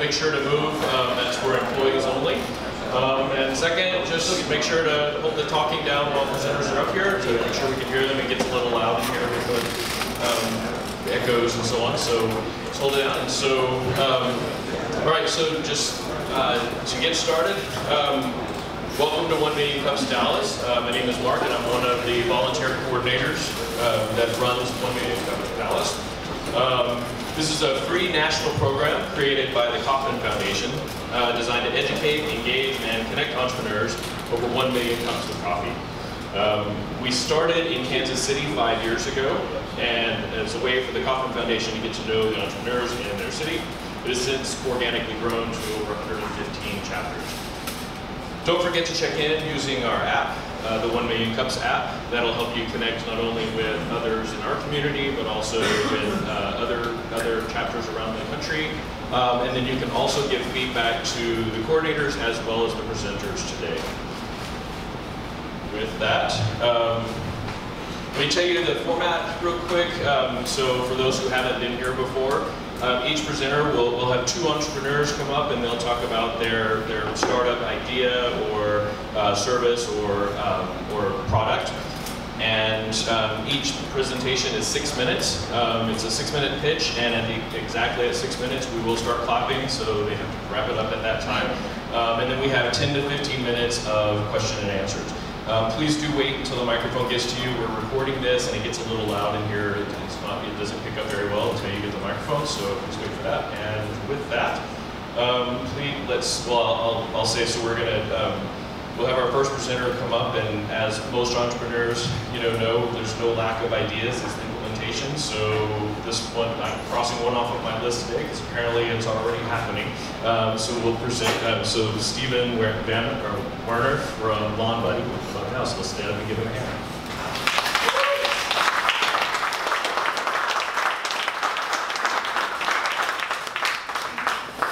make sure to move. That's for employees only. And second, just make sure to hold the talking down while presenters are up here to make sure we can hear them. It gets a little loud in here with the echoes and so on. So just hold it down. And so, all right. So just to get started. Welcome to 1Million Cups Dallas. My name is Mark, and I'm one of the volunteer coordinators that runs 1Million Cups Dallas. This is a free national program created by the Kauffman Foundation, designed to educate, engage, and connect entrepreneurs over 1 million cups of coffee. We started in Kansas City 5 years ago, and as a way for the Kauffman Foundation to get to know the entrepreneurs in their city. It has since organically grown to over 115 chapters. Don't forget to check in using our app, the 1Million Cups app. That'll help you connect not only with others in our community, but also with other chapters around the country. And then you can also give feedback to the coordinators as well as the presenters today. With that, let me tell you the format real quick. So for those who haven't been here before, each presenter will have two entrepreneurs come up and they'll talk about their startup idea or service or product. And each presentation is 6 minutes. It's a 6-minute pitch, and exactly at 6 minutes we will start clapping, so they have to wrap it up at that time. And then we have 10 to 15 minutes of question and answers. Please do wait until the microphone gets to you. We're recording this, and it gets a little loud in here. It doesn't pick up very well until you get the microphone, so please wait for that. And with that, I'll say, so we're gonna, we'll have our first presenter come up, and as most entrepreneurs, know, there's no lack of ideas, it's the implementation. So this one, I'm crossing one off of my list today, because apparently it's already happening. So we'll present, so Stephen Werner from LawnBuddy. So let's stand up and give him a hand.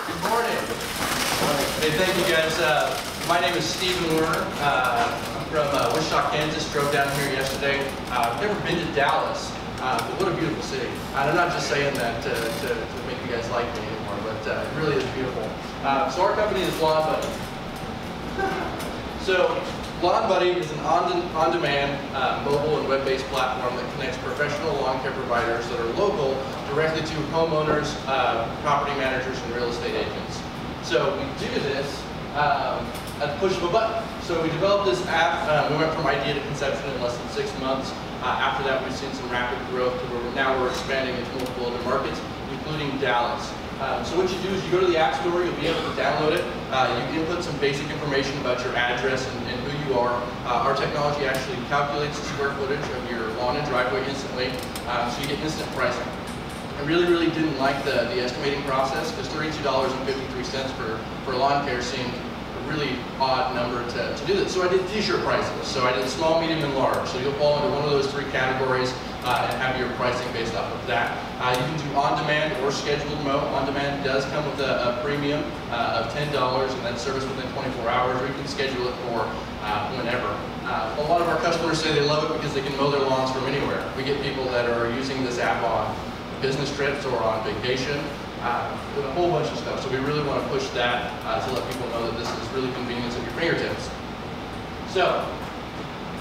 Good morning. Hey, thank you guys. My name is Stephen Werner. I'm from Wichita, Kansas. Drove down here yesterday. I've never been to Dallas, but what a beautiful city. And I'm not just saying that to make you guys like me anymore, but it really is beautiful. So our company is LawnBuddy. So LawnBuddy is an on-demand mobile and web-based platform that connects professional lawn care providers that are local directly to homeowners, property managers, and real estate agents. So we do this at the push of a button. So we developed this app. We went from idea to conception in less than 6 months. After that, we've seen some rapid growth to where now we're expanding into multiple other markets, including Dallas. So what you do is you go to the App Store, you'll be able to download it. You input some basic information about your address and who you are. Our technology actually calculates the square footage of your lawn and driveway instantly, so you get instant pricing. I really didn't like the estimating process, because $32.53 for lawn care seemed a really odd number to do this. So I did t-shirt prices. So I did small, medium, and large. So you'll fall into one of those 3 categories and have your pricing based off of that. You can do on-demand or scheduled mode. On-demand does come with a premium of $10, and that's service within 24 hours, or you can schedule it for whenever. A lot of our customers say they love it because they can mow their lawns from anywhere. We get people that are using this app on business trips or on vacation, with a whole bunch of stuff. So we really want to push that to let people know that this is really convenience at your fingertips. So,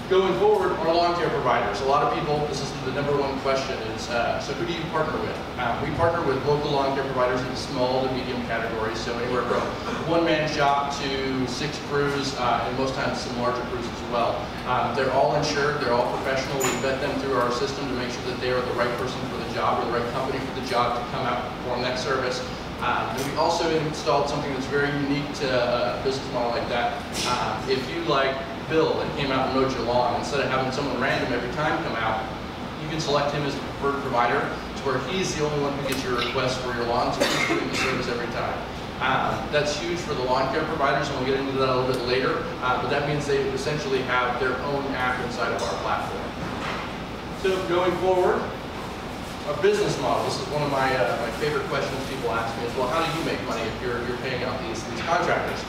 going forward, our lawn care providers. A lot of people, this is the #1 question is, so who do you partner with? We partner with local lawn care providers in the small to medium categories, so anywhere from 1-man shop to 6 crews, and most times some larger crews as well. They're all insured, they're all professional. We vet them through our system to make sure that they are the right person for the job, or the right company for the job to come out and perform that service. And we also installed something that's very unique to a business model like that. If you like Bill that came out and mowed your lawn, instead of having someone random every time come out, you can select him as the preferred provider, to where he's the only one who gets your request for your lawn, so he's doing the service every time. That's huge for the lawn care providers, and we'll get into that a little bit later, but that means they essentially have their own app inside of our platform. So going forward, our business model. This is one of my favorite questions people ask me is, well, how do you make money if you're paying out these contractors?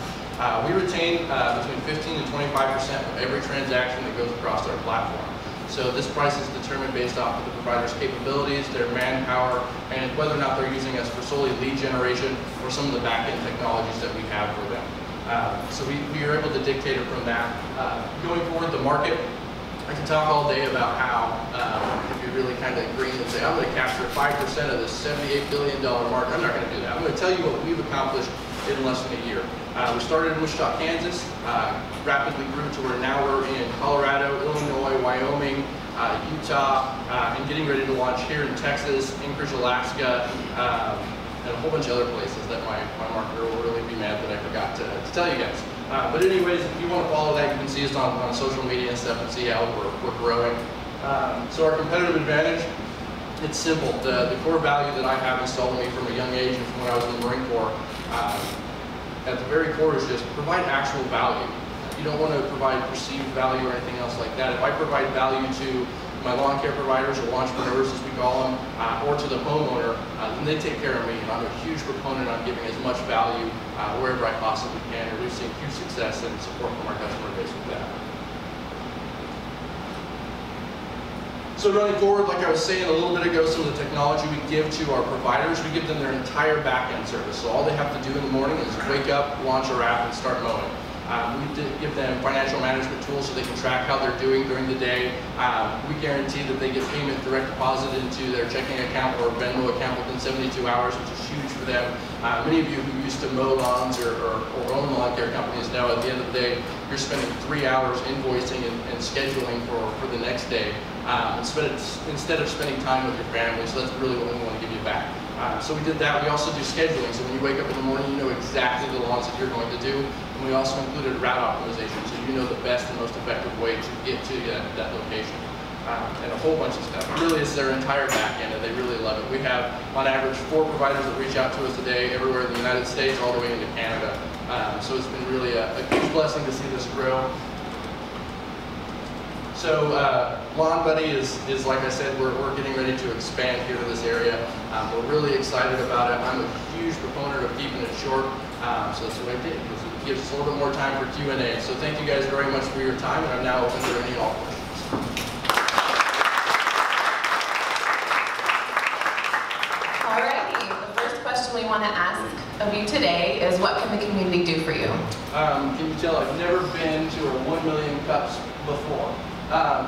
We retain between 15 and 25% of every transaction that goes across our platform. So this price is determined based off of the provider's capabilities, their manpower, and whether or not they're using us for solely lead generation or some of the back-end technologies that we have for them. So we are able to dictate it from that. Going forward, the market, I can talk all day about how if you're really kind of green and say, I'm going to capture 5% of this $78 billion market. I'm not going to do that. I'm going to tell you what we've accomplished in less than a year. We started in Wichita, Kansas, rapidly grew to where now we're in Colorado, Illinois, Wyoming, Utah, and getting ready to launch here in Texas, Anchorage, Alaska, and a whole bunch of other places that my marketer will really be mad that I forgot to tell you guys. But anyways, if you want to follow that, you can see us on social media and stuff and see how we're growing. So our competitive advantage, it's simple. The core value that I have installed in me from a young age and from when I was in the Marine Corps, at the very core is just provide actual value. You don't want to provide perceived value or anything else like that. If I provide value to my lawn care providers or entrepreneurs, as we call them, or to the homeowner, then they take care of me. And I'm a huge proponent on giving as much value wherever I possibly can, and we've seen huge success and support from our customer base with that. So running forward, like I was saying a little bit ago, some of the technology we give to our providers, we give them their entire back-end service. So all they have to do in the morning is wake up, launch our app, and start mowing. We give them financial management tools so they can track how they're doing during the day. We guarantee that they get payment direct deposit into their checking account or Venmo account within 72 hours, which is huge for them. Many of you who used to mow lawns or own lawn care companies know at the end of the day, you're spending 3 hours invoicing and scheduling for the next day instead of spending time with your family. So that's really what we want to give you back. So we did that. We also do scheduling. So when you wake up in the morning, you know exactly the lawns that you're going to do. And we also included route optimization, so you know the best and most effective way to get to that location. And a whole bunch of stuff. It really is their entire back end, and they really love it. We have, on average, 4 providers that reach out to us a day, everywhere in the United States, all the way into Canada. So it's been really a huge blessing to see this grow. So LawnBuddy is, like I said, we're getting ready to expand here to this area. We're really excited about it. I'm a huge proponent of keeping it short, so that's what I did. It gives us a little bit more time for Q&A. So thank you guys very much for your time, and I'm now open to any and all questions. Alrighty, the first question we want to ask of you today is, what can the community do for you? Can you tell I've never been to a 1 million cups before?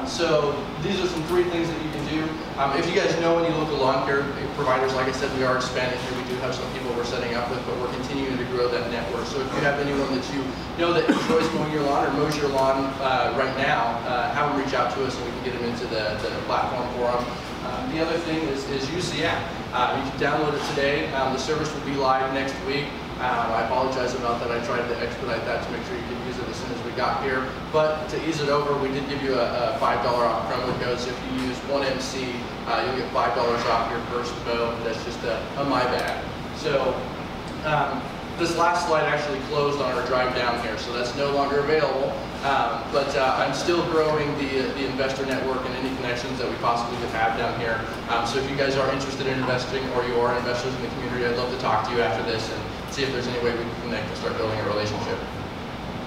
So these are some 3 things that you can do. If you guys know any local lawn care providers, like I said, we are expanding here. We do have some people we're setting up with, but we're continuing to grow that network. So if you have anyone that you know that enjoys mowing your lawn or mows your lawn right now, have them reach out to us and we can get them into the platform for them. The other thing is use the app. You can download it today. The service will be live next week. I apologize about that. I tried to expedite that to make sure you could use it as soon as we got here. But to ease it over, we did give you a $5 off promo code. So if you use 1MC, you'll get $5 off your first mow. That's just a my bad. So this last slide actually closed on our drive down here, so that's no longer available. But I'm still growing the investor network and any connections that we possibly could have down here. So if you guys are interested in investing or you are investors in the community, I'd love to talk to you after this and see if there's any way we can connect and start building a relationship.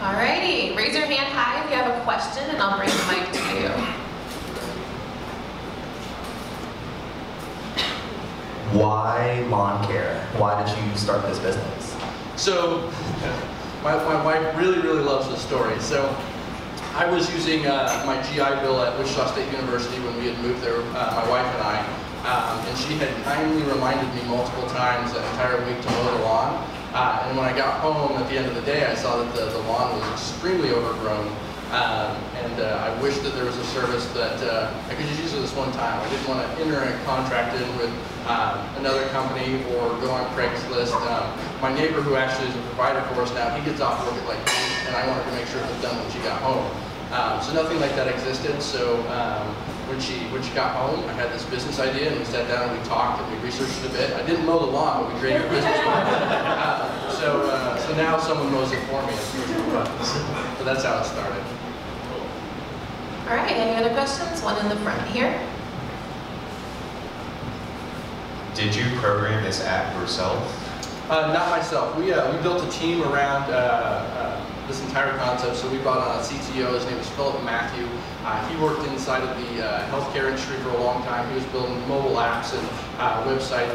Alrighty, raise your hand high if you have a question and I'll bring the mic to you. Why lawn care? Why did you start this business? So my wife really loves this story. So I was using my GI Bill at Wichita State University when we had moved there, my wife and I, and she had kindly reminded me multiple times that entire week to mow the lawn. And when I got home at the end of the day, I saw that the lawn was extremely overgrown. I wish that there was a service that I could just use it this one time. I didn't want to enter a contract in with another company or go on Craigslist. My neighbor, who actually is a provider for us now, he gets off work at like 8, and I wanted to make sure it was done when she got home. So nothing like that existed. So when she got home, I had this business idea, and we sat down and we talked and we researched it a bit. I didn't mow the lawn, but we created a business plan. So now someone mows it for me. So that's how it started. All right, any other questions? One in the front here. Did you program this app yourself? Not myself. We built a team around this entire concept. So we brought on a CTO, his name is Philip Matthew. He worked inside of the healthcare industry for a long time. He was building mobile apps and website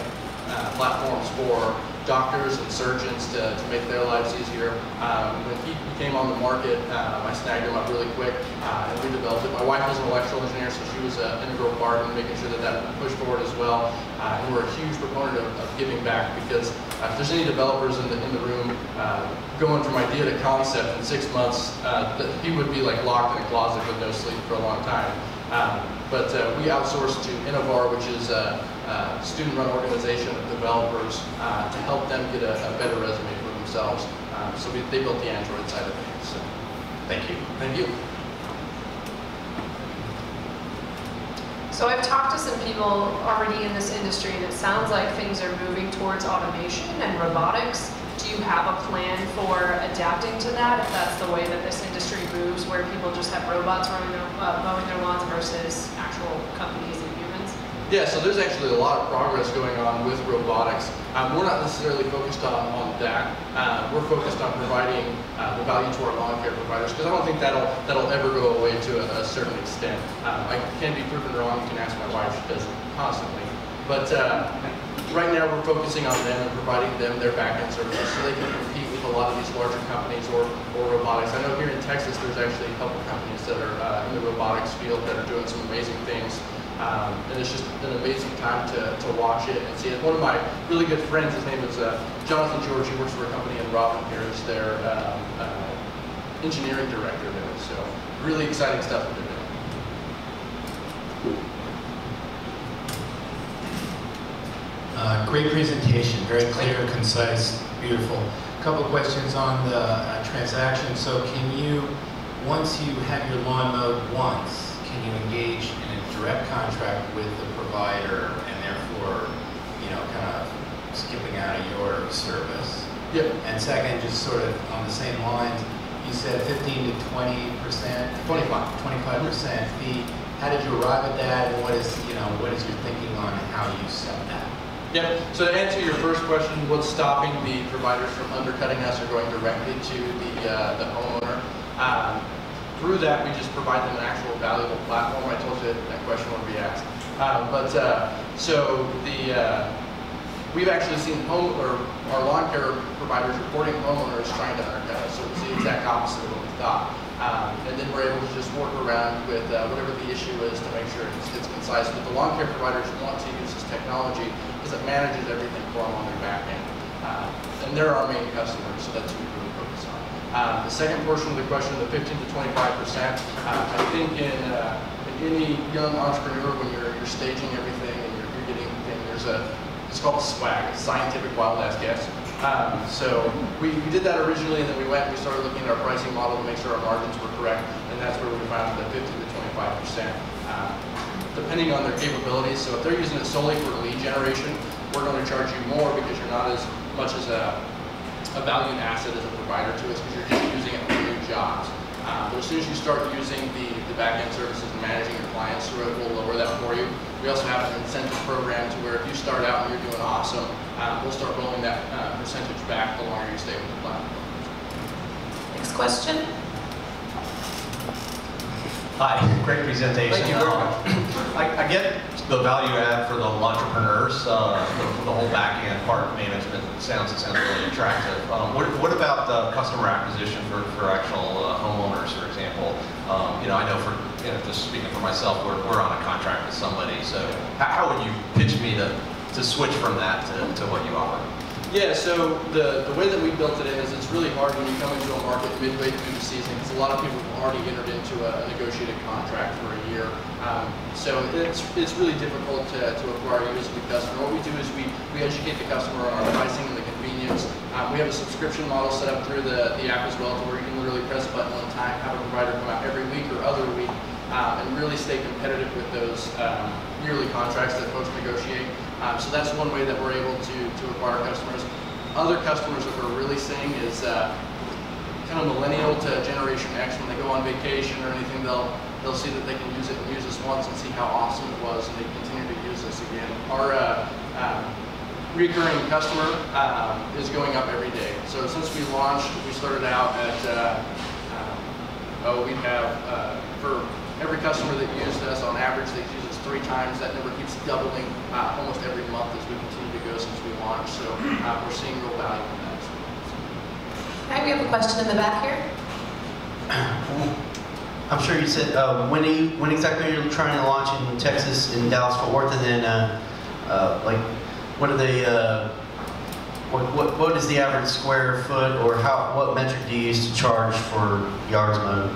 platforms for doctors and surgeons to make their lives easier. When he came on the market, I snagged him up really quick and we developed it. My wife was an electrical engineer, so she was an integral part in making sure that that pushed forward as well. And we're a huge proponent of giving back, because if there's any developers in the room going from idea to concept in 6 months, he would be like locked in a closet with no sleep for a long time. But we outsource to Innovar, which is a student-run organization of developers to help them get a better resume for themselves. So they built the Android side of things. So. Thank you. Thank you. So I've talked to some people already in this industry, and it sounds like things are moving towards automation and robotics. Do you have a plan for adapting to that, if that's the way that this industry moves, where people just have robots mowing their lawns versus actual companies and humans? Yeah, so there's actually a lot of progress going on with robotics. We're not necessarily focused on that. We're focused on providing the value to our lawn care providers, because I don't think that'll ever go away to a certain extent. I can be proven wrong. You can ask my wife; she does it constantly. But right now, we're focusing on them and providing them their back-end services so they can compete with a lot of these larger companies or robotics. I know here in Texas, there's actually a couple companies that are in the robotics field that are doing some amazing things. And it's just an amazing time to watch it and see it. One of my really good friends, his name is Jonathan George. He works for a company in Robin here as their engineering director there. So really exciting stuff that they're doing. Great presentation, very clear, concise, beautiful. A couple of questions on the transaction. So can you, once you have your lawn mowed once, can you engage in a direct contract with the provider and therefore, you know, kind of skipping out of your service? Yep. And second, just sort of on the same lines, you said 15 to 20%, 25% fee. How did you arrive at that, and what is your thinking on how you set that? Yep. So to answer your first question, what's stopping the providers from undercutting us or going directly to the homeowner? Through that, we just provide them an actual valuable platform. I told you that question would be asked. We've actually seen our lawn care providers reporting homeowners trying to undercut us. So it's the exact opposite of what we thought. And then we're able to just work around with whatever the issue is to make sure it's concise. But the lawn care providers want to use this technology because it manages everything for them on their back end. And they're our main customers, so that's what we really focus on. The second portion of the question, the 15 to 25%, I think in any young entrepreneur, when you're staging everything and you're getting things, it's called swag, scientific wild ass guess. So we did that originally, and then we went and we started looking at our pricing model to make sure our margins were correct, and that's where we found the 15 to 25%. Depending on their capabilities, so if they're using it solely for lead generation, we're going to charge you more because you're not as much as a valued asset as a provider to us, because you're just using it for new jobs. But as soon as you start using the back-end services and managing your clients through it, we'll lower that for you. We also have an incentive program to where if you start out and you're doing awesome, we'll start rolling that percentage back the longer you stay with the platform. Next question. Hi, great presentation. Thank you very much. I get the value add for the entrepreneurs, the whole back-end part management. It sounds really attractive. What about the customer acquisition for actual homeowners, for example? I know just speaking for myself, we're on a contract with somebody. So how would you pitch me to switch from that to what you offer? Yeah, so the way that we built it in is it's really hard when you come into a market midway through the season, because a lot of people have already entered into a negotiated contract for a year. So it's really difficult to acquire you as a new customer. What we do is we educate the customer on our pricing and the convenience. We have a subscription model set up through the app as well, to where you can literally press a button one time, have a provider come out every week or other week, and really stay competitive with those yearly contracts that folks negotiate. So that's one way that we're able to acquire customers. Other customers that we're really seeing is kind of millennial to Generation X. When they go on vacation or anything, they'll see that they can use it and use this once and see how awesome it was, and they continue to use this again. recurring customer is going up every day. So since we launched, we started out at, we have, for every customer that used us, on average, they use us 3 times. That number keeps doubling almost every month as we continue to go since we launched. So we're seeing real value in that. All right, we have a question in the back here. I'm sure you said, when exactly are you trying to launch in Texas, in Dallas, Fort Worth, and then, like, what are they, what is the average square foot, or what metric do you use to charge for yards mowed?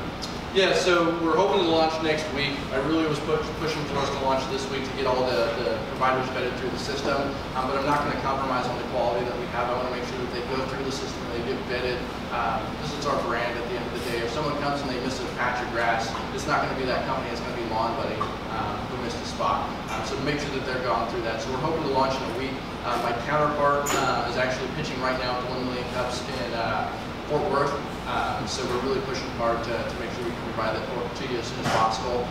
Yeah, so we're hoping to launch next week. I really was pushing for us to launch this week to get all the providers vetted through the system, but I'm not going to compromise on the quality that we have. I want to make sure that they go through the system, they get vetted, because it's our brand at the end of the day. If someone comes and they miss a patch of grass, it's not going to be that company, it's going to be LawnBuddy who missed a spot. So to make sure that they're gone through that. So we're hoping to launch in a week. My counterpart is actually pitching right now at the 1 Million Cups in Fort Worth. So we're really pushing hard to make sure we can provide that to you as soon as possible.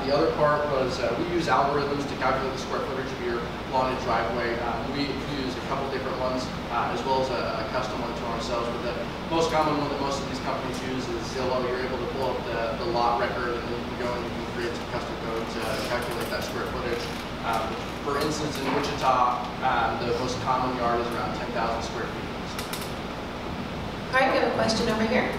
The other part was we use algorithms to calculate the square footage of your lawn and driveway. We use a couple different ones as well as a custom one to ourselves. But the most common one that most of these companies use is Zillow. You're able to pull up the lot record, and then you can go and you can create some custom code to calculate that square footage. For instance, in Wichita, the most common yard is around 10,000 square feet. All right, we have a question over here.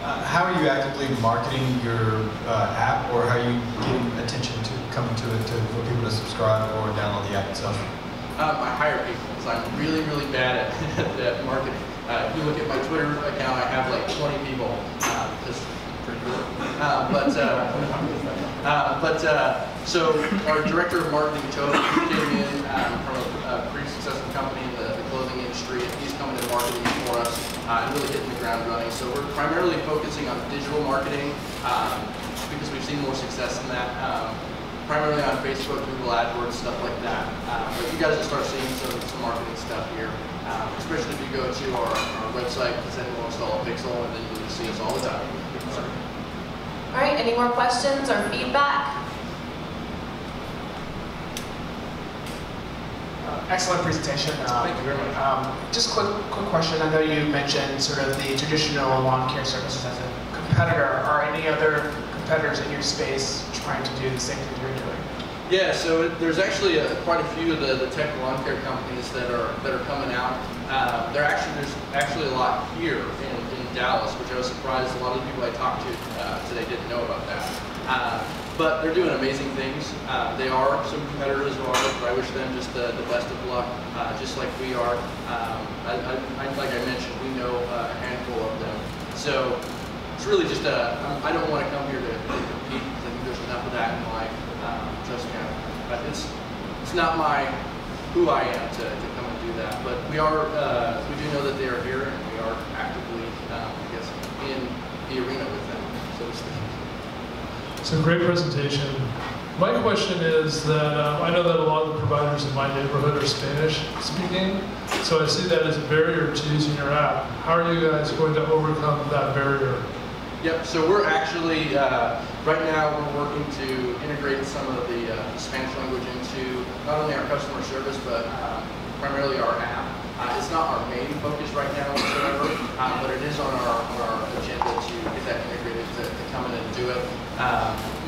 How are you actively marketing your app, or how are you getting attention to coming to it for people to subscribe or download the app itself? I hire people because I'm really, really bad at marketing. If you look at my Twitter account, I have like 20 people. That's pretty cool. So our director of marketing, Toby, came in from a pretty successful company in the clothing industry, and he's coming in marketing for us and really hitting the ground running. So we're primarily focusing on digital marketing because we've seen more success in that. Primarily on Facebook, Google AdWords, stuff like that. But you guys will start seeing some marketing stuff here, especially if you go to our website, because then we'll install a pixel, and then you'll see us all the time. All right, any more questions or feedback? Excellent presentation. Thank you very much. Just quick question. I know you mentioned sort of the traditional lawn care services as a competitor. Are any other competitors in your space trying to do the same thing you're doing? Yeah, so there's actually quite a few of the tech lawn care companies that are coming out. There's actually a lot here in Dallas, which I was surprised a lot of the people I talked to today didn't know about that. But they're doing amazing things. They are some competitors of ours, but I wish them just the best of luck, just like we are. Like I mentioned, we know a handful of them. So it's really just I don't want to come here to compete, because I think there's enough of that in life. Trust me, it's not who I am to come and do that. But we do know that they are here, and we are actively, I guess, in the arena with them, so to speak. So great presentation. My question is that I know that a lot of the providers in my neighborhood are Spanish speaking, so I see that as a barrier to using your app. How are you guys going to overcome that barrier? Yep, so we're actually, right now we're working to integrate some of the Spanish language into not only our customer service, but primarily our app. It's not our main focus right now whatsoever, but it is on our agenda to get that integrated to come in and do it.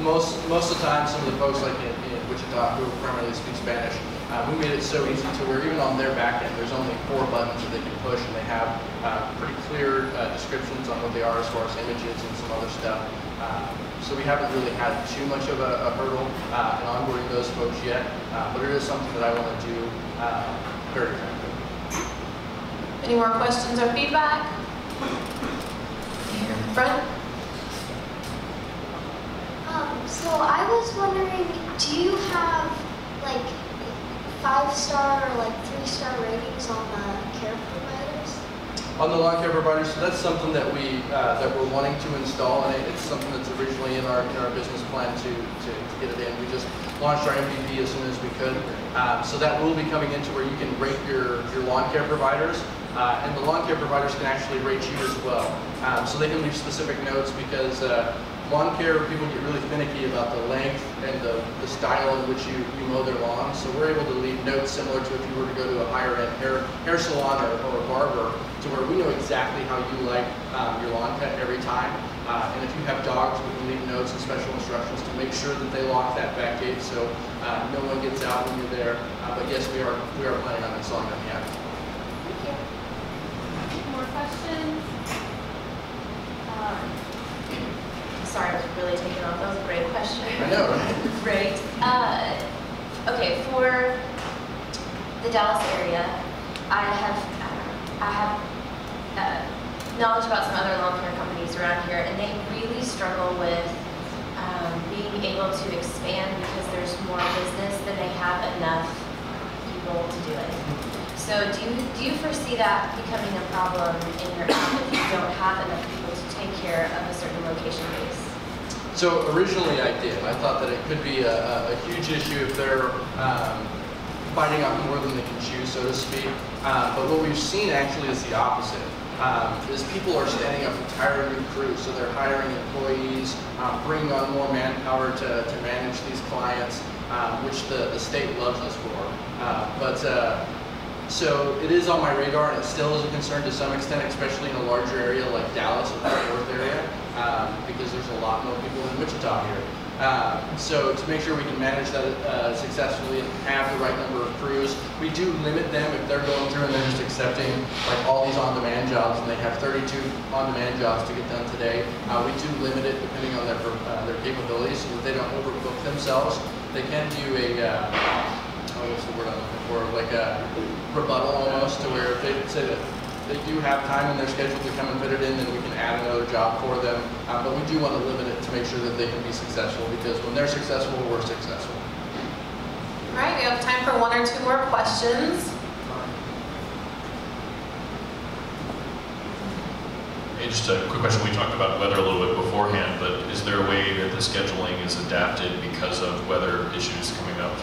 Most of the time, some of the folks like in Wichita who primarily speak Spanish, we made it so easy to where even on their back end, there's only 4 buttons that they can push, and they have pretty clear descriptions on what they are as far as images and some other stuff. So we haven't really had too much of a hurdle in onboarding those folks yet, but it is something that I want to do very quickly. Any more questions or feedback? Here in the front. So I was wondering, do you have like 5-star or like 3-star ratings on the care providers? On the lawn care providers, so that's something that we're wanting to install, and it's something that's originally in our business plan to get it in. We just launched our MVP as soon as we could, so that will be coming into where you can rate your lawn care providers, and the lawn care providers can actually rate you as well. So they can leave specific notes, because lawn care, people get really finicky about the length and the style in which you mow their lawn. So we're able to leave notes similar to if you were to go to a higher end hair salon or a barber, to where we know exactly how you like your lawn cut every time. And if you have dogs, we can leave notes and special instructions to make sure that they lock that back gate so no one gets out when you're there. But yes, we are planning on installing them, yeah. Thank you. More questions? Sorry, I was really taken off. That was a great question. I know, right? Great. Okay, for the Dallas area, I have knowledge about some other lawn care companies around here, and they really struggle with being able to expand because there's more business than they have enough people to do it. So do you foresee that becoming a problem in your app if you don't have enough people to take care of a certain location base? So originally I did. I thought that it could be a huge issue if they're biting off more than they can chew, so to speak. But what we've seen actually is the opposite. Is people are standing up entirely new crews, so they're hiring employees, bringing on more manpower to manage these clients, which the state loves us for. So it is on my radar, and it still is a concern to some extent, especially in a larger area like Dallas or the Fort Worth area, because there's a lot more people in Wichita here. So to make sure we can manage that successfully and have the right number of crews, we do limit them if they're going through and they're just accepting like all these on-demand jobs, and they have 32 on-demand jobs to get done today. We do limit it depending on their capabilities so that they don't overbook themselves. They can do a what's the word I'm looking for? Like a rebuttal almost, to where if they say that they do have time in their schedule to come and fit it in, then we can add another job for them. But we do want to limit it to make sure that they can be successful, because when they're successful, we're successful. All right, we have time for one or two more questions. Hey, just a quick question. We talked about weather a little bit beforehand, but is there a way that the scheduling is adapted because of weather issues coming up?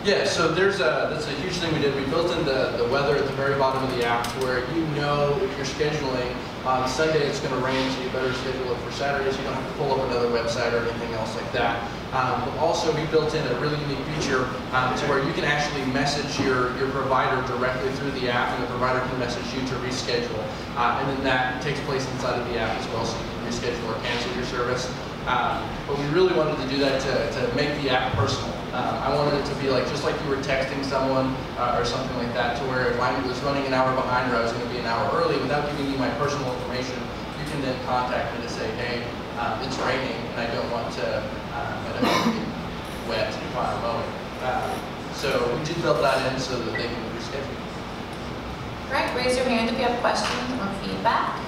Yeah, so that's a huge thing we did. We built in the weather at the very bottom of the app, to where you know if you're scheduling on Sunday it's going to rain, so you better schedule it for Saturday so you don't have to pull up another website or anything else like that. But also we built in a really unique feature to where you can actually message your provider directly through the app, and the provider can message you to reschedule. And then that takes place inside of the app as well, so you can reschedule or cancel your service. But we really wanted to do that to make the app personal. I wanted it to be like, just like you were texting someone or something like that, to where if I was running an hour behind or I was going to be an hour early, without giving you my personal information, you can then contact me to say, hey, it's raining and I don't want to get wet while I'm mowing. So we did build that in so that they can reschedule. All right, raise your hand if you have questions or feedback.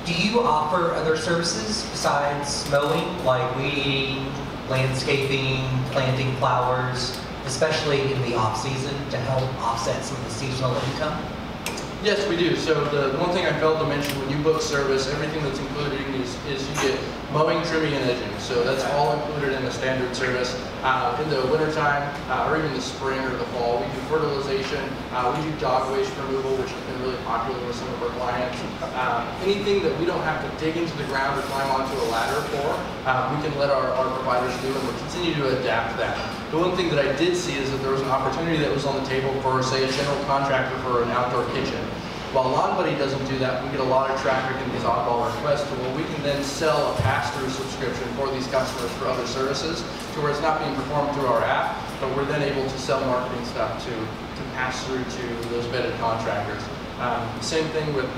Do you offer other services besides mowing, like weeding, landscaping, planting flowers, especially in the off-season, to help offset some of the seasonal income? Yes, we do. So the one thing I failed to mention, when you book service, everything that's included is you get mowing, trimming, and edging. So that's all included in the standard service. In the wintertime, or even the spring or the fall, we do fertilization, we do dog waste removal, which has been really popular with some of our clients. Anything that we don't have to dig into the ground or climb onto a ladder for, we can let our providers do, and we'll continue to adapt that. The one thing that I did see is that there was an opportunity that was on the table for, say, a general contractor for an outdoor kitchen. While LawnBuddy doesn't do that, we get a lot of traffic in these oddball requests, where we can then sell a pass-through subscription for these customers for other services, to where it's not being performed through our app, but we're then able to sell marketing stuff to pass through to those vetted contractors. Same thing with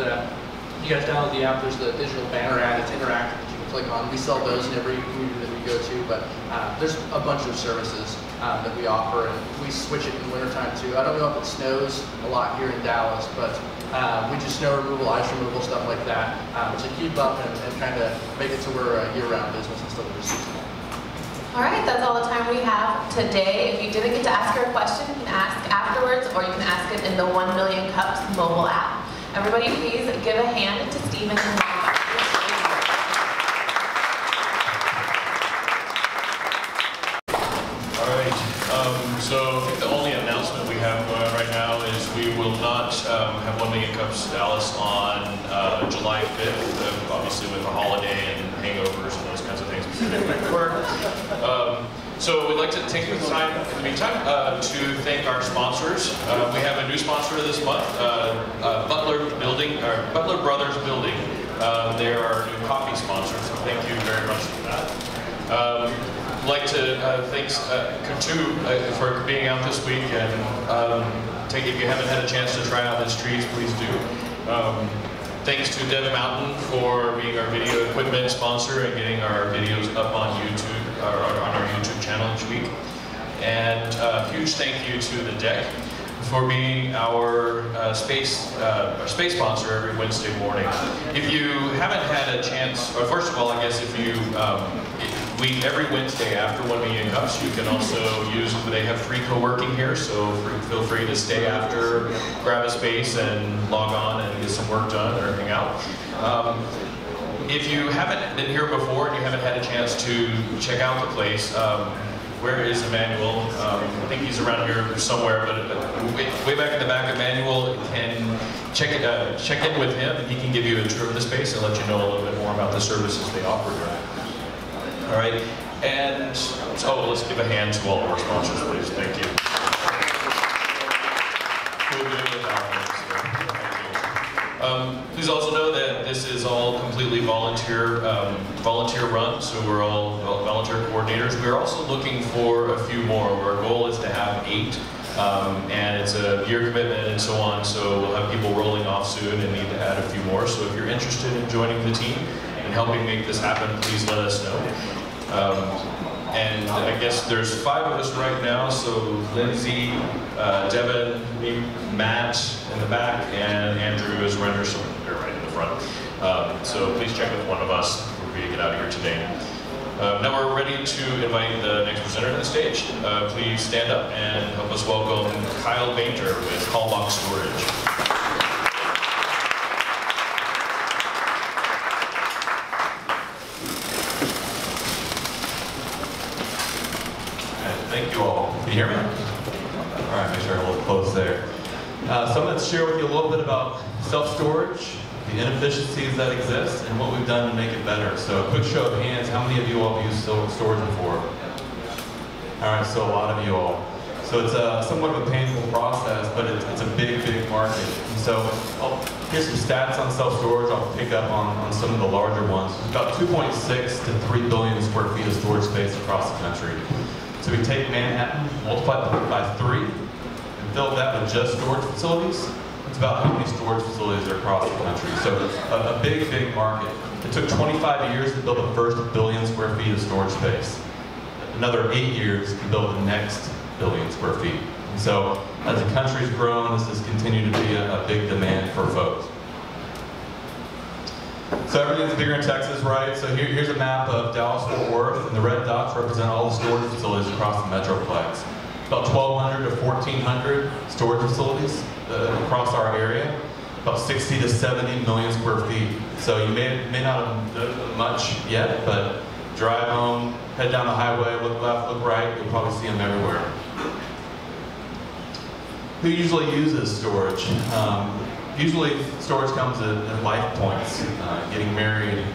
you guys download the app, there's the digital banner ad, it's interactive that you can click on. We sell those in every community that we go to, but there's a bunch of services that we offer, and we switch it in wintertime too. I don't know if it snows a lot here in Dallas, but we do snow removal, ice removal, stuff like that, to keep up and kind of make it to we're a year-round business instead of just seasonal. All right, that's all the time we have today. If you didn't get to ask your question, you can ask afterwards, or you can ask it in the 1 Million Cups mobile app. Everybody, please give a hand to Stephen and LawnBuddy. All right, so I think the only announcement we have right now is we will not have 1 Million Cups Dallas on July 5th, obviously with the holiday and hangovers and those kinds of things. So we'd like to take the time in the meantime to thank our sponsors. We have a new sponsor this month, Butler Brothers Building. They are our new coffee sponsor, so thank you very much for that. I'd like to thank Kutu for being out this week, and if you haven't had a chance to try out his trees, please do. Thanks to Dev Mountain for being our video equipment sponsor and getting our videos up on YouTube, or on our YouTube channel each week. And a huge thank you to The Deck for being our space sponsor every Wednesday morning. If you haven't had a chance, or first of all, I guess if you, every Wednesday after 1 Million Cups, you can also use, they have free co-working here, so feel free to stay after, grab a space and log on and get some work done or hang out. If you haven't been here before and you haven't had a chance to check out the place, where is Emmanuel? I think he's around here somewhere, but way back in the back, Emmanuel can check in with him, and he can give you a tour of the space and let you know a little bit more about the services they offer here. All right, and so let's give a hand to all of our sponsors, please. Thank you. Please also know that this is all completely volunteer run, so we're all volunteer coordinators. We're also looking for a few more. Our goal is to have 8, and it's a year commitment and so on, so we'll have people rolling off soon and need to add a few more. So if you're interested in joining the team and helping make this happen, please let us know. And I guess there's 5 of us right now, so Lindsay, Devin, me, Matt in the back, and Andrew is render, so they're right in the front. So please check with one of us before we get out of here today. Now we're ready to invite the next presenter to the stage. Please stand up and help us welcome Kyle Bainter with Callbox Storage. Thank you all. Can you hear me? All right, make sure I'm a little close there. So I'm going to share with you a little bit about self-storage, the inefficiencies that exist, and what we've done to make it better. So a quick show of hands, how many of you all have used storage before? All right, so a lot of you all. So it's somewhat of a painful process, but it's a big, big market. And so here's some stats on self-storage. I'll pick up on some of the larger ones. There's about 2.6 to 3 billion square feet of storage space across the country. So we take Manhattan, multiply it by 3, and fill that with just storage facilities. It's about how many storage facilities are across the country. So a big, big market. It took 25 years to build the first 1 billion square feet of storage space. Another 8 years to build the next 1 billion square feet. And so as the country's grown, this has continued to be a big demand for folks. So everything's bigger in Texas, right? So here's a map of Dallas-Fort Worth, and the red dots represent all the storage facilities across the Metroplex. About 1,200 to 1,400 storage facilities across our area. About 60 to 70 million square feet. So you may not have done much yet, but drive home, head down the highway, look left, look right, you'll probably see them everywhere. Who usually uses storage? Usually storage comes at life points, getting married,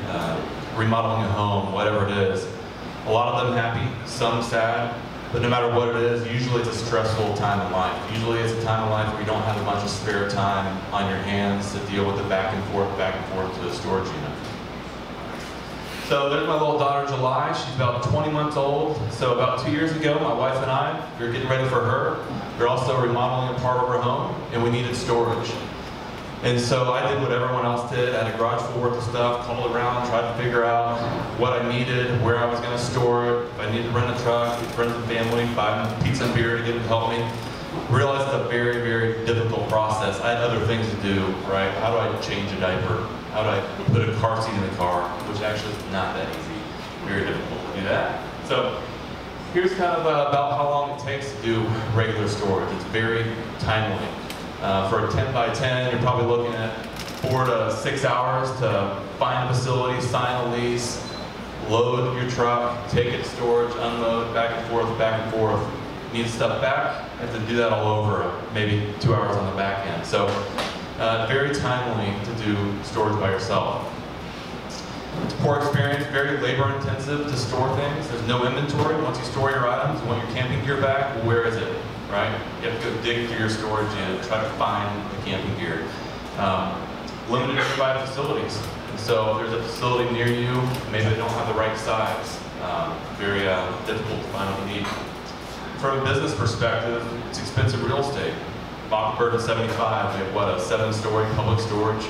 remodeling a home, whatever it is. A lot of them happy, some sad, but no matter what it is, usually it's a stressful time in life. Usually it's a time in life where you don't have a bunch of spare time on your hands to deal with the back and forth to the storage unit. So there's my little daughter, July. She's about 20 months old. So about 2 years ago, my wife and I, we were getting ready for her. We were also remodeling a part of her home, and we needed storage. And so I did what everyone else did. I had a garage full worth of stuff, called around, tried to figure out what I needed, where I was going to store it, if I needed to rent a truck, friends and family, buy them pizza and beer to get them to help me. Realized it's a very, very difficult process. I had other things to do, right? How do I change a diaper? How do I put a car seat in the car? Which actually is not that easy. Very difficult to do that. So here's kind of about how long it takes to do regular storage. It's very timely. For a 10 by 10, you're probably looking at 4 to 6 hours to find a facility, sign a lease, load your truck, take it to storage, unload, back and forth, back and forth. You need stuff back, you have to do that all over, maybe 2 hours on the back end. So very timely to do storage by yourself. It's a poor experience, very labor intensive to store things. There's no inventory. Once you store your items, you want your camping gear back, well, where is it, right? You have to go dig through your storage and try to find the camping gear. Limited nearby facilities. And so if there's a facility near you, maybe they don't have the right size. Very difficult to find what you need. From a business perspective, it's expensive real estate. Mockingbird at 75, we have what, a 7-story public storage?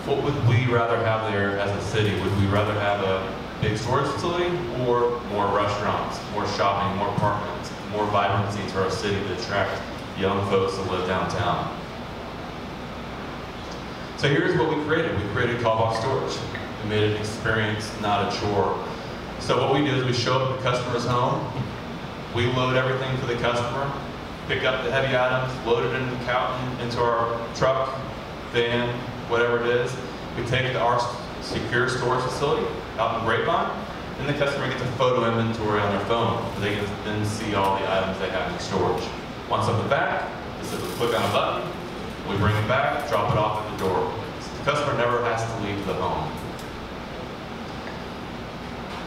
What would we rather have there as a city? Would we rather have a big storage facility or more restaurants, more shopping, more apartments, more vibrancy to our city to attract young folks that live downtown? So here's what we created. We created Callbox Storage. We made it an experience, not a chore. So what we do is we show up at the customer's home, we load everything for the customer, pick up the heavy items, load it into our truck, van, whatever it is. We take it to our secure storage facility out in Grapevine, and the customer gets a photo inventory on their phone. They can then see all the items they have in storage. Want something back? Just click on a button, we bring it back, drop it off at the door. The customer never has to leave the home.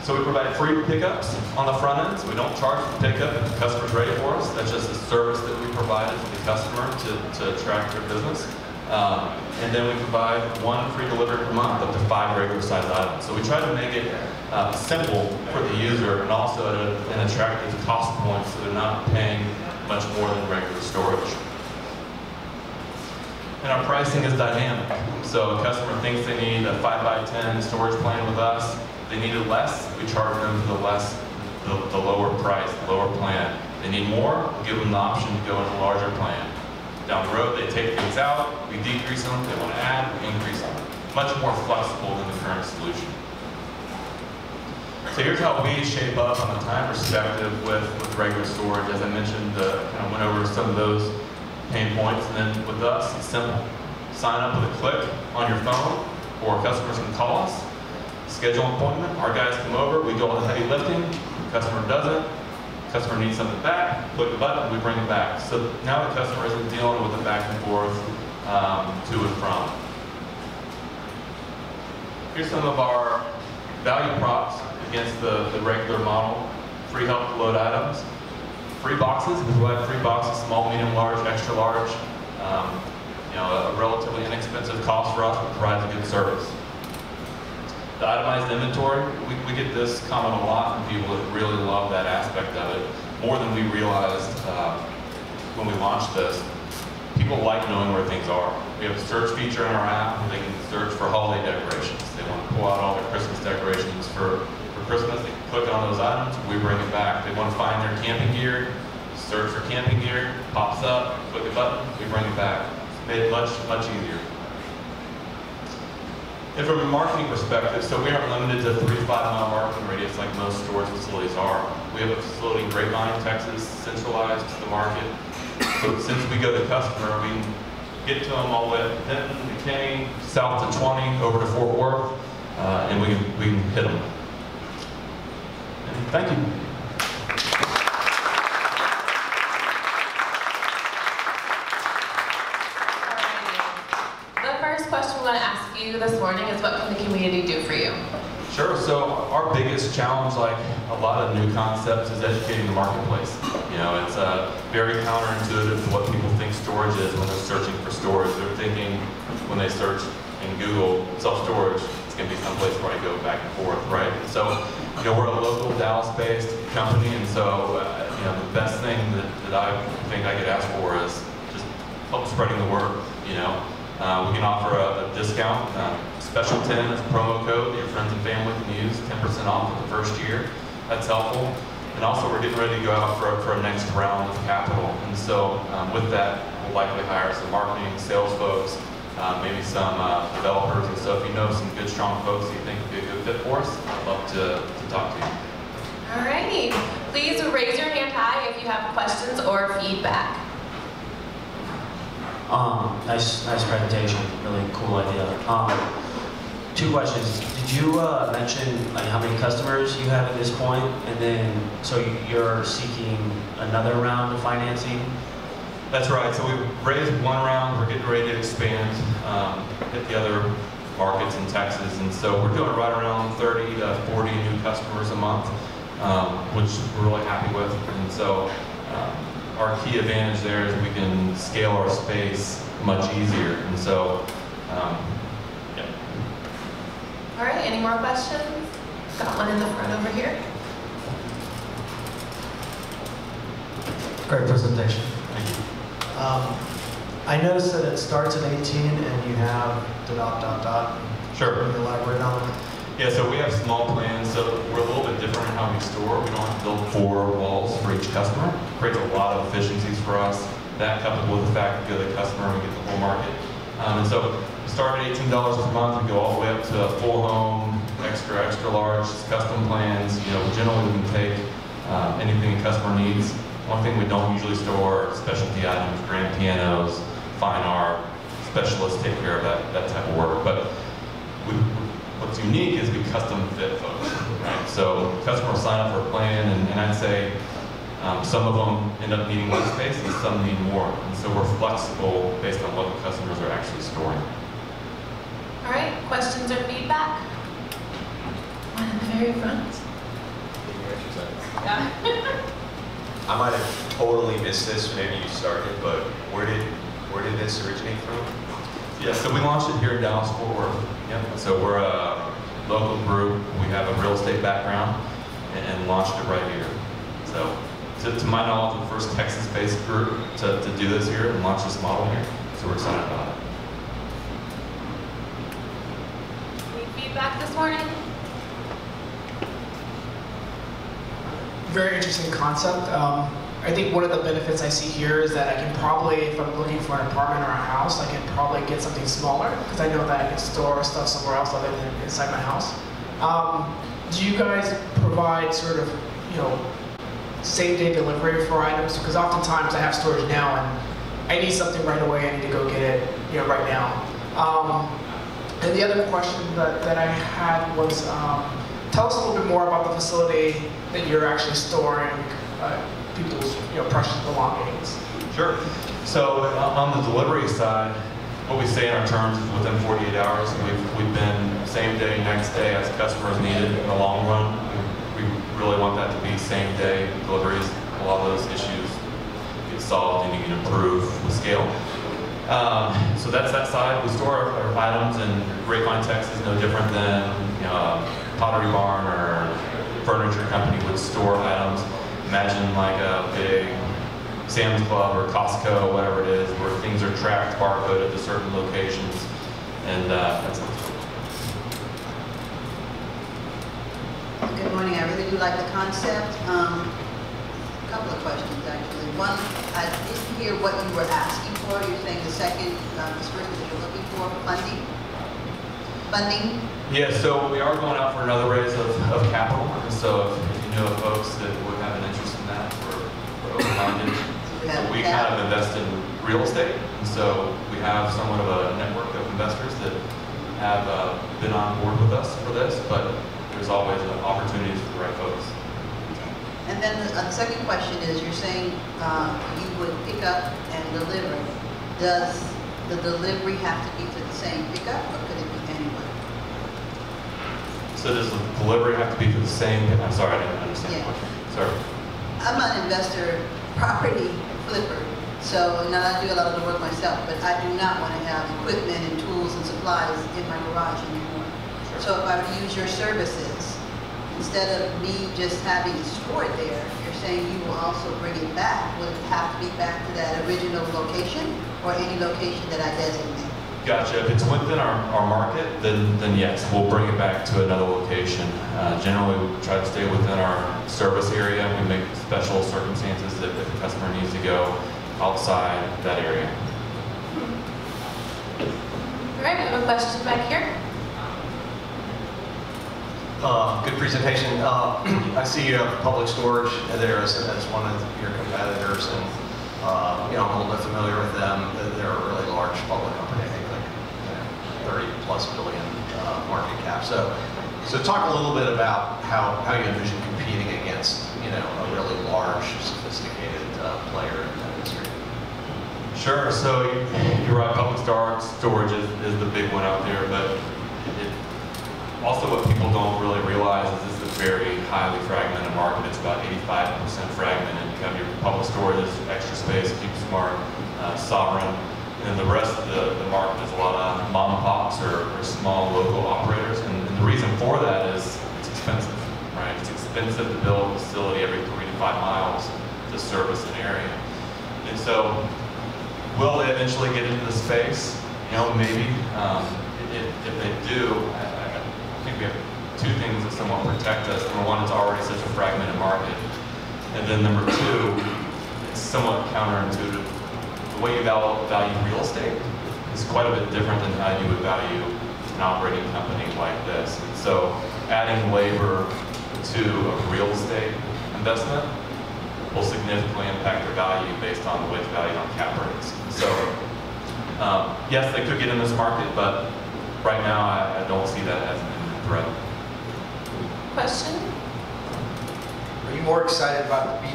So we provide free pickups on the front end, so we don't charge for pickup if the customer's ready for us. That's just a service that we provided to the customer to attract their business. And then we provide 1 free delivery per month, up to 5 regular size items. So we try to make it simple for the user and also at an attractive cost point so they're not paying much more than regular storage. And our pricing is dynamic. So a customer thinks they need a 5x10 storage plan with us. They needed less, we charge them for the lower price, the lower plan. They need more, we give them the option to go in a larger plan. Down the road, they take things out, we decrease them, they want to add, we increase them. Much more flexible than the current solution. So here's how we shape up on a time perspective with regular storage. As I mentioned, kind of went over some of those pain points, and then with us, it's simple. Sign up with a click on your phone, or customers can call us, schedule an appointment, our guys come over, we do all the heavy lifting, customer doesn't, customer needs something back, click the button, we bring it back. So now the customer isn't dealing with the back and forth to and from. Here's some of our value props against the regular model. Free help to load items. Free boxes, we provide free boxes, small, medium, large, extra large. A relatively inexpensive cost for us, but provides a good service. The itemized inventory, we get this comment a lot from people that really love that aspect of it, more than we realized when we launched this. People like knowing where things are. We have a search feature in our app where they can search for holiday decorations. They want to pull out all their Christmas decorations for Christmas, they can click on those items, we bring it back. They want to find their camping gear, search for camping gear, pops up, click a button, we bring it back. It's made it much, much easier. And from a marketing perspective, so we aren't limited to 3 to 5 mile marketing radius like most storage facilities are. We have a facility in Grapevine, Texas, centralized to the market. So since we go to the customer, we can get to them all the way up to Denton, McKinney, south to 20, over to Fort Worth, and we can hit them. And thank you. Question we want to ask you this morning is, what can the community do for you? Sure. So our biggest challenge, like a lot of new concepts, is educating the marketplace. It's very counterintuitive to what people think storage is when they're searching for storage. They're thinking when they search in Google self-storage, it's going to be someplace where I go back and forth, right? So we're a local Dallas-based company, and so the best thing that I think I could ask for is just help spreading the word. We can offer a discount, special 10 as a promo code that your friends and family can use, 10% off for the first year. That's helpful. And also we're getting ready to go out for a next round of capital. And so with that, we'll likely hire some marketing, sales folks, maybe some developers. And so if you know some good, strong folks that you think would be a good fit for us, I'd love to talk to you. All righty. Please raise your hand high if you have questions or feedback. Nice presentation, really cool idea. 2 questions. Did you mention like how many customers you have at this point, and then so you're seeking another round of financing? That's right. So we raised 1 round. We're getting ready to expand, hit the other markets in Texas, and so we're doing right around 30 to 40 new customers a month, which we're really happy with. And so our key advantage there is we can scale our space much easier. And so, yeah. All right, any more questions? Got one in the front over here. Great presentation. Thank you. I noticed that it starts at 18 and you have the ... Sure. Can you elaborate on it? Yeah, so we have small plans, so we're a little bit different in how we store. We don't have to build 4 walls for each customer. It creates a lot of efficiencies for us. That coupled with the fact that we go to the customer and we get the whole market. And so we start at $18 per month and go all the way up to a full home, extra large, custom plans. You know, generally we can take anything a customer needs. One thing we don't usually store are specialty items, grand pianos, fine art. Specialists take care of that type of work. But what's unique is we custom fit folks, right? So customers sign up for a plan, and I'd say some of them end up needing less space and some need more. And so we're flexible based on what the customers are actually storing. All right, questions or feedback? One in the very front. Yeah. I might have totally missed this, maybe you started, but where did this originate from? Yeah, so we launched it here in Dallas, Fort Worth. Yep. So we're a local group. We have a real estate background and launched it right here. So to my knowledge, the first Texas-based group to do this here and launch this model here. So we're excited about it. Any feedback this morning? Very interesting concept. I think one of the benefits I see here is that I can probably, if I'm looking for an apartment or a house, I can probably get something smaller because I know that I can store stuff somewhere else other than inside my house. Do you guys provide sort of, same-day delivery for items? Because oftentimes I have storage now and I need something right away. I need to go get it, right now. And the other question that I had was, tell us a little bit more about the facility that you're actually storing people's precious belongings. Sure. So on the delivery side, what we say in our terms is within 48 hours. We've been same day, next day as customers need it in the long run. We really want that to be same day deliveries. A lot of those issues get solved and you can improve with scale. So that's that side. We store our items, and Grapevine, Texas is no different than Pottery Barn or furniture company would store items. Imagine like a big Sam's Club or Costco, whatever it is, where things are tracked, barcoded to certain locations, and that's it. Good morning. I really do like the concept. A couple of questions, actually. One, I didn't hear what you were asking for. You're saying the second disbursement that you're looking for, funding? Yeah, so we are going out for another raise of capital. And so if you know of folks that would have an interest in that, we're open-minded. So we kind of invest in real estate. And so we have somewhat of a network of investors that have been on board with us for this, but there's always opportunities for the right folks. And then the second question is, you're saying you would pick up and deliver. Does the delivery have to be to the same pickup, or could it be anywhere? So does the delivery have to be to the same? I'm sorry, I didn't understand the question. Sorry. I'm an investor, property flipper. So now I do a lot of the work myself, but I do not want to have equipment and tools and supplies in my garage anymore. Sure. So if I were to use your services, instead of me just having it stored there, you're saying you will also bring it back. Will it have to be back to that original location or any location that I designate? Gotcha. If it's within our market, then yes, we'll bring it back to another location. Generally, we try to stay within our service area. We make special circumstances that if the customer needs to go outside that area. All right, we have a question back here. Good presentation. I see you have public storage there as one of your competitors, and I'm a little bit familiar with them. They're a really large public company. I think like 30+ billion market cap. So talk a little bit about how you envision competing against, you know, a really large, sophisticated player in that industry. Sure. So you're right. Public storage is the big one out there, but also what people don't really realize is this is a very highly fragmented market. It's about 85% fragmented. You have your public storage, extra space, keep smart, sovereign, and the rest of the market is a lot of mom and pops or small local operators. And the reason for that is it's expensive, right? It's expensive to build a facility every 3 to 5 miles to service an area. And so will they eventually get into the space? You know, maybe. If they do, I think we have two things that somewhat protect us. Number one, it's already such a fragmented market. And then number two, it's somewhat counterintuitive. The way you value real estate is quite a bit different than how you would value an operating company like this. And so adding labor to a real estate investment will significantly impact their value based on the way it's valued on cap rates. So yes, they could get in this market, but right now I don't see that as a threat. Question? Are you more excited about the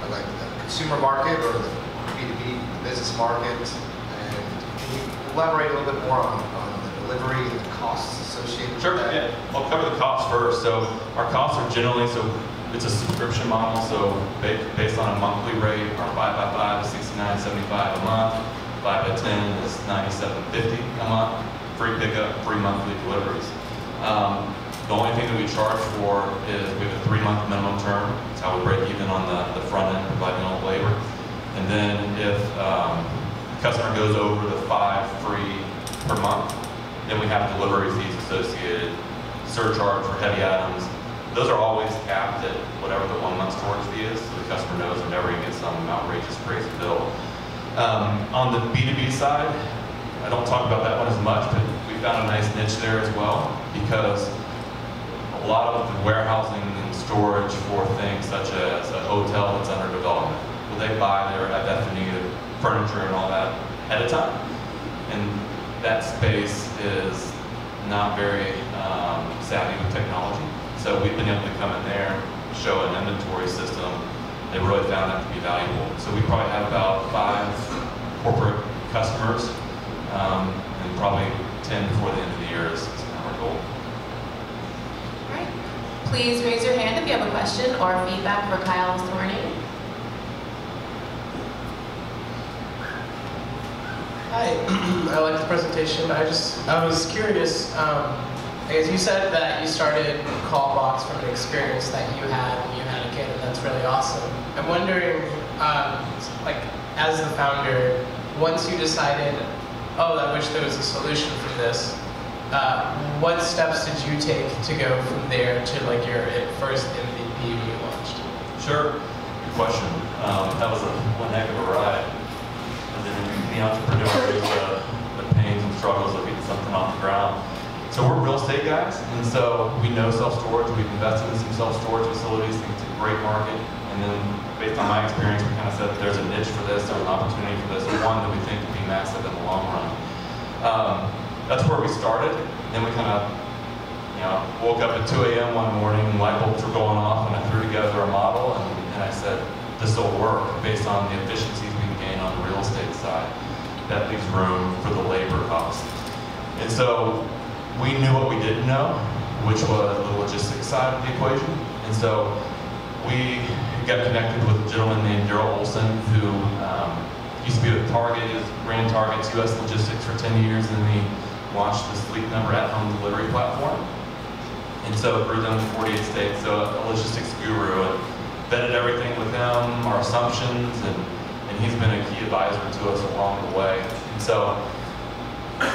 like the consumer market or the B2B, the business market? And can you elaborate a little bit more on the delivery and the costs associated with that? Yeah. I'll cover the costs first. So our costs are generally, it's a subscription model, so based on a monthly rate, our 5x5 is $69.75 a month, 5x10 is $97.50 a month, free pickup, free monthly deliveries. The only thing that we charge for is we have a 3-month minimum term. That's how we break even on the front end, providing all the labor. And then if the customer goes over the 5 free per month, then we have delivery fees associated, surcharge for heavy items. Those are always capped at whatever the 1-month storage fee is, so the customer knows they're never going to get some outrageous, crazy bill. On the B2B side, I don't talk about that one as much, but we found a nice niche there as well, because a lot of the warehousing and storage for things such as a hotel that's under development, well, they buy their FF&E, their furniture and all that ahead of time. And that space is not very savvy with technology. So we've been able to come in there, show an inventory system. They really found that to be valuable. So we probably have about 5 corporate customers, and probably 10 before the end of the year is our goal. All right. Please raise your hand if you have a question or feedback for Kyle this morning. Hi, I like the presentation. I was curious. I guess you said that you started Callbox from an experience that you had when you had a kid, and that's really awesome. I'm wondering, like, as the founder, once you decided, oh, I wish there was a solution for this, what steps did you take to go from there to like your first MVP you launched? Sure, good question. That was one heck of a ride. As an entrepreneur, the pains and struggles of getting something off the ground. So we're real estate guys, and so we know self-storage. We've invested in some self-storage facilities, think it's a great market. And then based on my experience, we kind of said there's a niche for this, there's an opportunity for this, one that we think could be massive in the long run. That's where we started. Then we kind of, woke up at 2 a.m. one morning and light bulbs were going off, and I threw together a model, and I said, this will work based on the efficiencies we can gain on the real estate side. That leaves room for the labor cost. And so we knew what we didn't know, which was the logistics side of the equation. And so we got connected with a gentleman named Daryl Olson, who used to be with Target, ran Target's U.S. logistics for 10 years, and then he launched the Sleep Number at-home delivery platform. And so grew them in 48 states, so a logistics guru, and vetted everything with him, our assumptions, and he's been a key advisor to us along the way. And so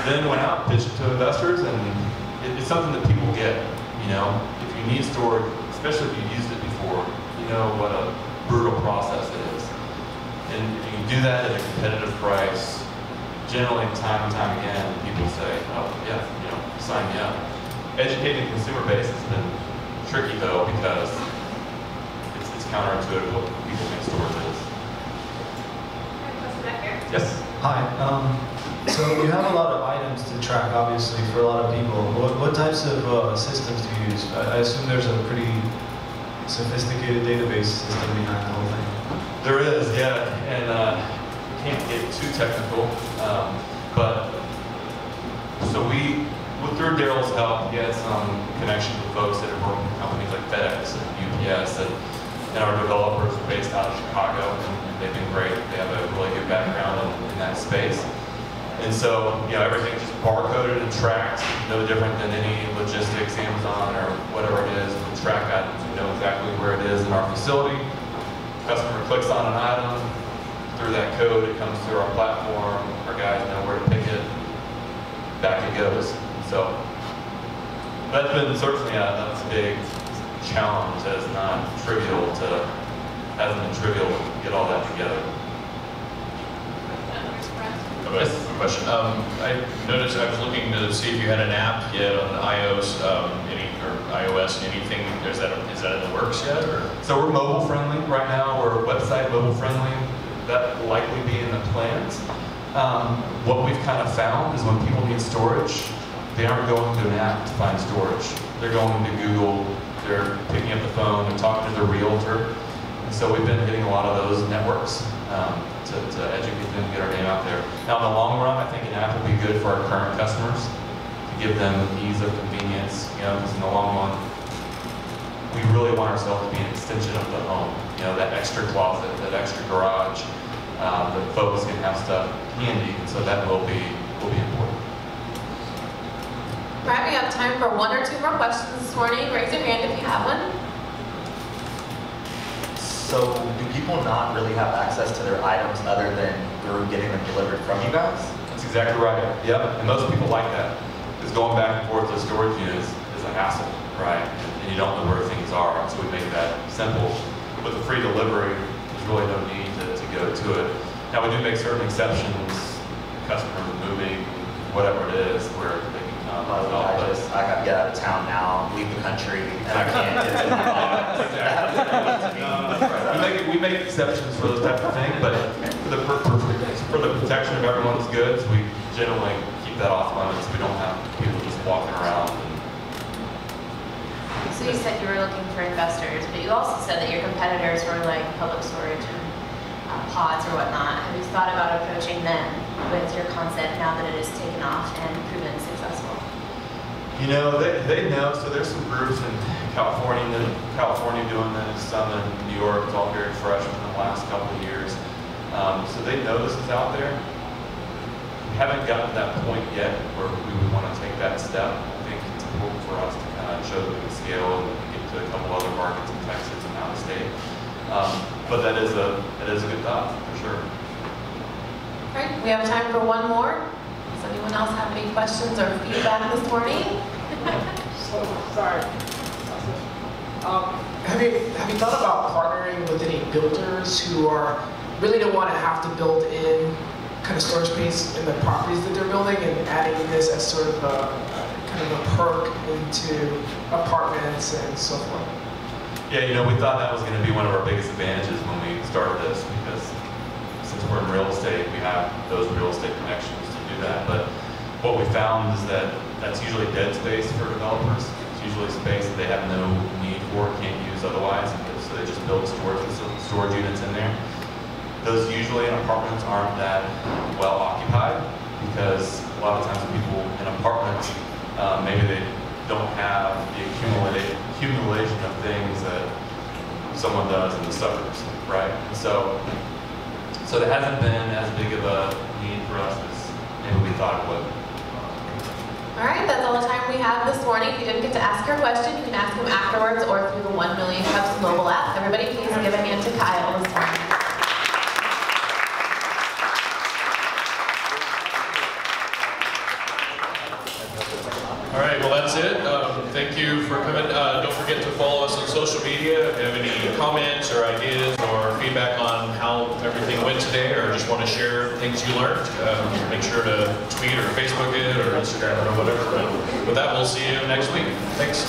then went out, pitched it to investors, and it's something that people get. If you need storage, especially if you've used it before, you know what a brutal process it is. And if you can do that at a competitive price, generally time and time again, people say, oh yeah, sign me up. Educating the consumer base has been tricky though, because it's counterintuitive what people think storage is. Question back here? Yes. Hi. So you have a lot of items to track, obviously, for a lot of people. What types of systems do you use? I assume there's a pretty sophisticated database system behind the whole thing. There is, yeah, and we can't get too technical, but so through Daryl's help, he had some connections with folks that have worked with companies like FedEx and UPS, and our developers are based out of Chicago, and they've been great. They have a really good background in that space. And so, everything's just barcoded and tracked, no different than any logistics, Amazon, or whatever it is. We track items, we know exactly where it is in our facility. Customer clicks on an item, through that code, it comes through our platform, our guys know where to pick it, back it goes. So, that's been certainly a big challenge. That is not trivial hasn't been trivial to get all that together. Question. I noticed I was looking to see if you had an app yet on iOS, iOS, anything. Is that in the works yet? Or? So we're mobile friendly right now. We're website mobile friendly. That will likely be in the plans. What we've kind of found is when people need storage, they aren't going to an app to find storage. They're going to Google. They're picking up the phone. They're talking to their realtor. And so we've been hitting a lot of those networks. To educate them, get our name out there. Now, in the long run, I think an app will be good for our current customers to give them ease of convenience. Because in the long run, we really want ourselves to be an extension of the home. That extra closet, that extra garage, that folks can have stuff handy. And so that will be important. All right, we have time for one or two more questions this morning. Raise your hand if you have one. So do people not really have access to their items other than through getting them delivered from you guys? That's exactly right. Yep, and most people like that. Because going back and forth to storage units is a hassle, right? And you don't know where things are. So we make that simple. With the free delivery, there's really no need to go to it. Now we do make certain exceptions, customers moving, whatever it is, where they can come. I got to get out of town now, leave the country, and I can't get to my We make exceptions for those types of things, but for the protection of everyone's goods, we generally keep that off limits. We don't have people just walking around. So you said you were looking for investors, but you also said that your competitors were like Public Storage and pods or whatnot. Have you thought about approaching them with your concept now that it has taken off and proven successful? They know. So there's some groups in California doing this, some in New York. It's all very fresh within the last couple of years. So they know this is out there. We haven't gotten to that point yet where we would want to take that step. I think it's important for us to kind of show that we can scale and get to a couple other markets in Texas and out of state. But that is a good thought for sure. All right, we have time for one more. Does anyone else have any questions or feedback this morning? Sorry. Have you thought about partnering with any builders who really don't want to have to build in kind of storage space in the properties that they're building and adding this as sort of a kind of a perk into apartments and so forth? Yeah, we thought that was going to be one of our biggest advantages when we started this, because since we're in real estate, we have those real estate connections to do that. But what we found is that that's usually dead space for developers. It's usually space that they have no need for, can't use otherwise, so they just build storage units in there. Those usually in apartments aren't that well occupied, because a lot of times people in apartments, maybe they don't have the accumulation of things that someone does in the suburbs, right? And so that hasn't been as big of a need for us as maybe we thought it would. All right, that's all the time we have this morning. If you didn't get to ask your question, you can ask them afterwards or through the 1 Million Cups mobile app. Everybody, please give a hand to Kyle this morning. All right, well that's it. Thank you for coming. Don't forget to follow us on social media. If you have any comments or ideas or feedback on how everything went today, or just want to share things you learned, make sure to tweet or Facebook it or Instagram it or whatever. But with that, we'll see you next week. Thanks.